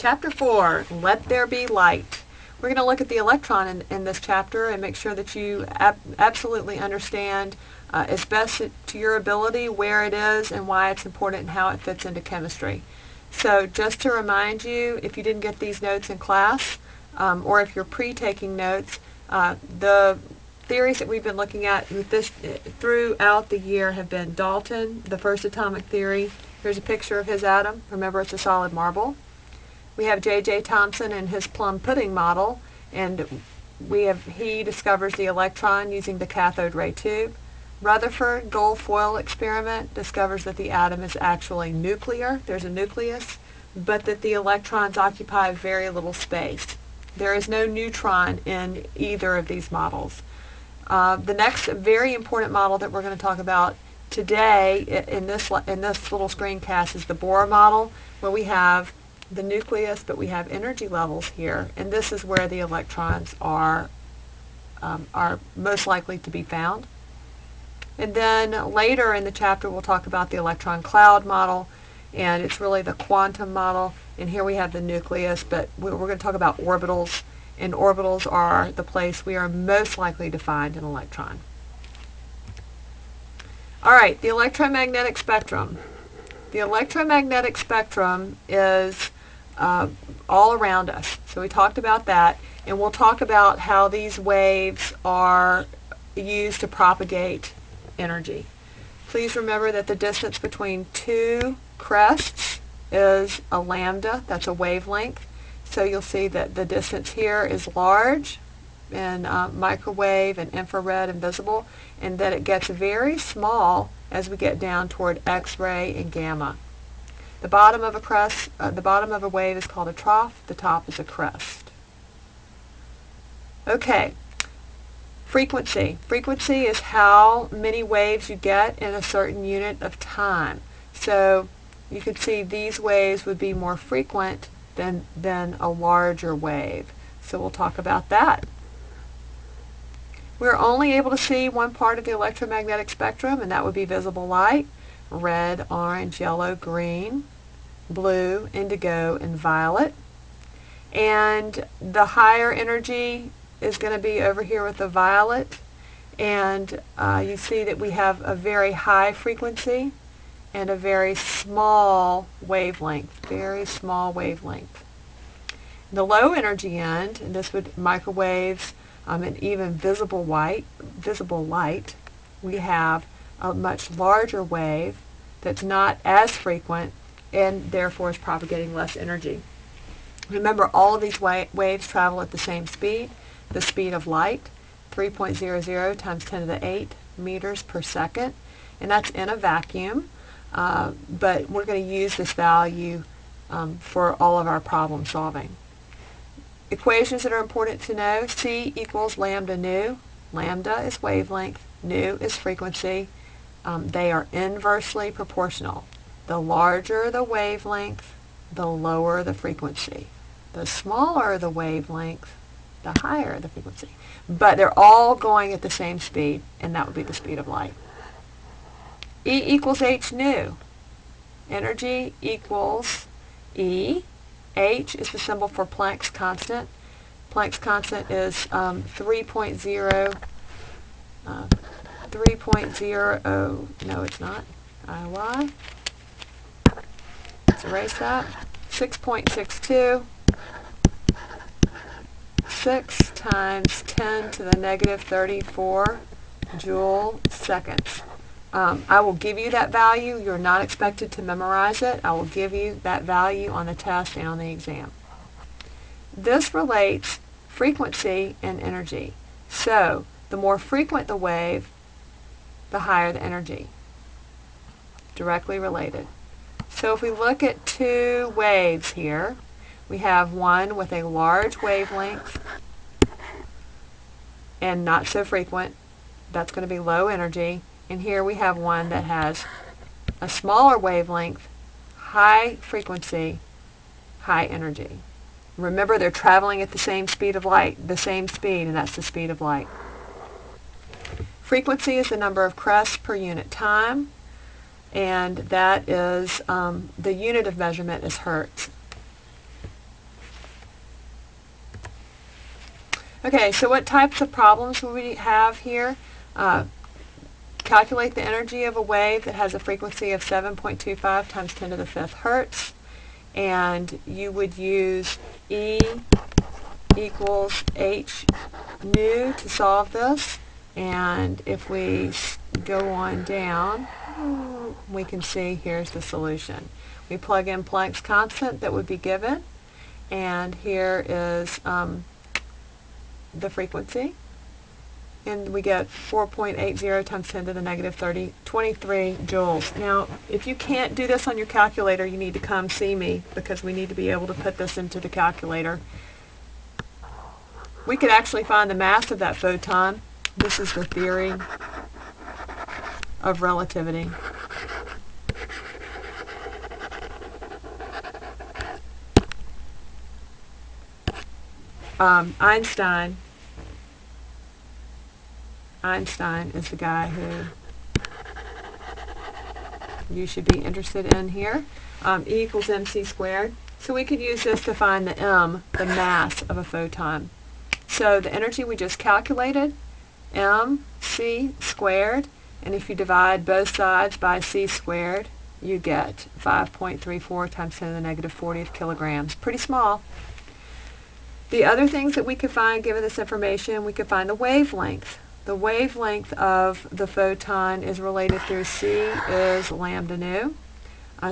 Chapter 4, Let There Be Light. We're going to look at the electron in this chapter and make sure that you absolutely understand as best to your ability where it is and why it's important and how it fits into chemistry. So just to remind you, if you didn't get these notes in class, or if you're pre-taking notes, the theories that we've been looking at with this throughout the year have been Dalton, the first atomic theory. Here's a picture of his atom. Remember, it's a solid marble. We have J.J. Thomson and his plum pudding model, and he discovers the electron using the cathode ray tube. Rutherford gold foil experiment discovers that the atom is actually nuclear. There's a nucleus, but that the electrons occupy very little space. There is no neutron in either of these models. The next very important model that we're going to talk about today in this little screencast is the Bohr model, where we have the nucleus, but we have energy levels here, and this is where the electrons are most likely to be found. And then later in the chapter we'll talk about the electron cloud model, and it's really the quantum model, and here we have the nucleus, but we're going to talk about orbitals, and orbitals are the place we are most likely to find an electron. All right, the electromagnetic spectrum. The electromagnetic spectrum is all around us. So we talked about that, and we'll talk about how these waves are used to propagate energy. Please remember that the distance between two crests is a lambda. That's a wavelength. So you'll see that the distance here is large in microwave and infrared and visible, and that it gets very small as we get down toward X-ray and gamma. The bottom of a wave is called a trough. The top is a crest. Okay. Frequency. Frequency is how many waves you get in a certain unit of time. So you can see these waves would be more frequent than a larger wave. So we'll talk about that. We're only able to see one part of the electromagnetic spectrum, and that would be visible light. Red, orange, yellow, green, blue, indigo, and violet. And the higher energy is going to be over here with the violet. And you see that we have a very high frequency and a very small wavelength, The low energy end, and this would microwaves and even visible light, we have a much larger wave that's not as frequent and therefore is propagating less energy. Remember, all of these waves travel at the same speed, the speed of light, 3.00 times 10 to the 8 meters per second, and that's in a vacuum, but we're going to use this value for all of our problem solving. Equations that are important to know: C equals lambda nu. Lambda is wavelength, nu is frequency. They are inversely proportional. The larger the wavelength, the lower the frequency. The smaller the wavelength, the higher the frequency. But they're all going at the same speed, and that would be the speed of light. E equals h nu. Energy equals E. H is the symbol for Planck's constant. Planck's constant is 3.0, no it's not, IY. Let's erase that. 6.62, 6 times 10 to the negative 34 joule seconds. I will give you that value. You're not expected to memorize it. I will give you that value on the test and on the exam. This relates frequency and energy. So the more frequent the wave, the higher the energy. Directly related. So if we look at two waves here, we have one with a large wavelength and not so frequent. That's going to be low energy. And here we have one that has a smaller wavelength, high frequency, high energy. Remember, they're traveling at the same speed of light, and that's the speed of light. Frequency is the number of crests per unit time, and that is the unit of measurement is hertz. Okay, so what types of problems will we have here? Calculate the energy of a wave that has a frequency of 7.25 times 10 to the 5th hertz, and you would use E equals h nu to solve this. And if we go on down, we can see here's the solution. We plug in Planck's constant that would be given, and here is the frequency, and we get 4.80 times 10 to the negative 23 joules. Now, if you can't do this on your calculator, you need to come see me, because we need to be able to put this into the calculator. We could actually find the mass of that photon. This is the theory of relativity. Einstein is the guy who you should be interested in here. E equals mc squared. So we could use this to find the m, the mass of a photon. So the energy we just calculated, mc squared, and if you divide both sides by c squared, you get 5.34 times 10 to the negative 40th kilograms. Pretty small. The other things that we could find given this information, we could find the wavelength. The wavelength of the photon is related through C is lambda nu.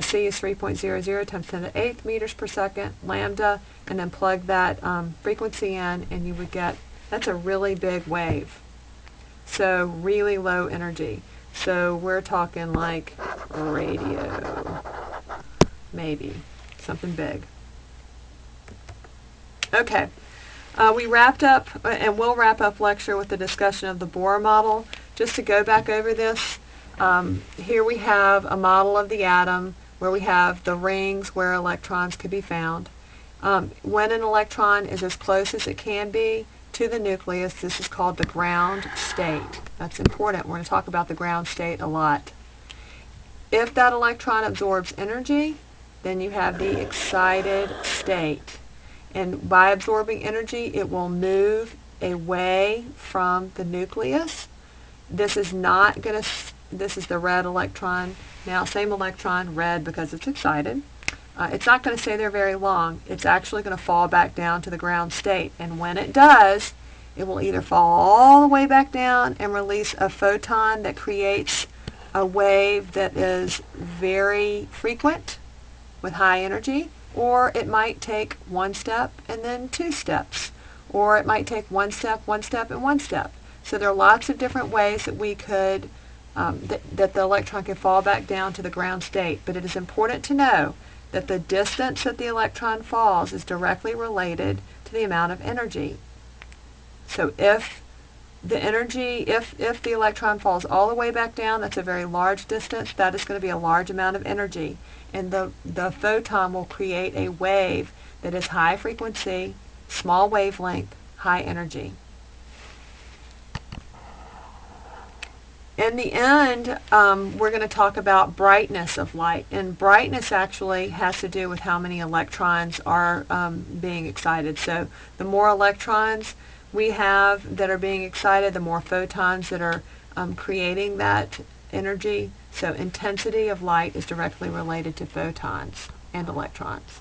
C is 3.00 times 10 to the 8th meters per second, lambda, and then plug that frequency in, and you would get, that's a really big wave. So really low energy. So we're talking like radio, maybe, something big. Okay, we wrapped up, and we'll wrap up lecture with the discussion of the Bohr model. Just to go back over this, here we have a model of the atom where we have the rings where electrons could be found. When an electron is as close as it can be to the nucleus, this is called the ground state. That's important. We're going to talk about the ground state a lot. If that electron absorbs energy, then you have the excited state. And by absorbing energy, it will move away from the nucleus. This is not going to, this is the red electron. Now, same electron, red because it's excited. It's not going to stay there very long. It's actually going to fall back down to the ground state. And when it does, it will either fall all the way back down and release a photon that creates a wave that is very frequent with high energy, or it might take one step and then two steps, or it might take one step, and one step. So there are lots of different ways that we could, that the electron can fall back down to the ground state. But it is important to know that the distance that the electron falls is directly related to the amount of energy. So if the energy, if the electron falls all the way back down, that's a very large distance, that is going to be a large amount of energy. And the photon will create a wave that is high frequency, small wavelength, high energy. In the end, we're going to talk about brightness of light. And brightness actually has to do with how many electrons are being excited. So the more electrons we have that are being excited, the more photons that are creating that energy. So intensity of light is directly related to photons and electrons.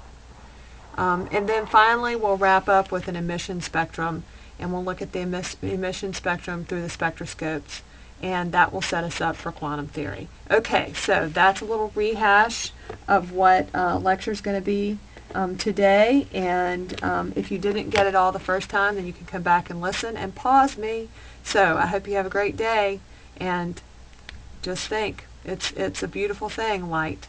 And then finally, we'll wrap up with an emission spectrum, and we'll look at the emission spectrum through the spectroscopes, and that will set us up for quantum theory. Okay, so that's a little rehash of what lecture is going to be today, and if you didn't get it all the first time, then you can come back and listen and pause me. So I hope you have a great day, and just think, it's a beautiful thing, light.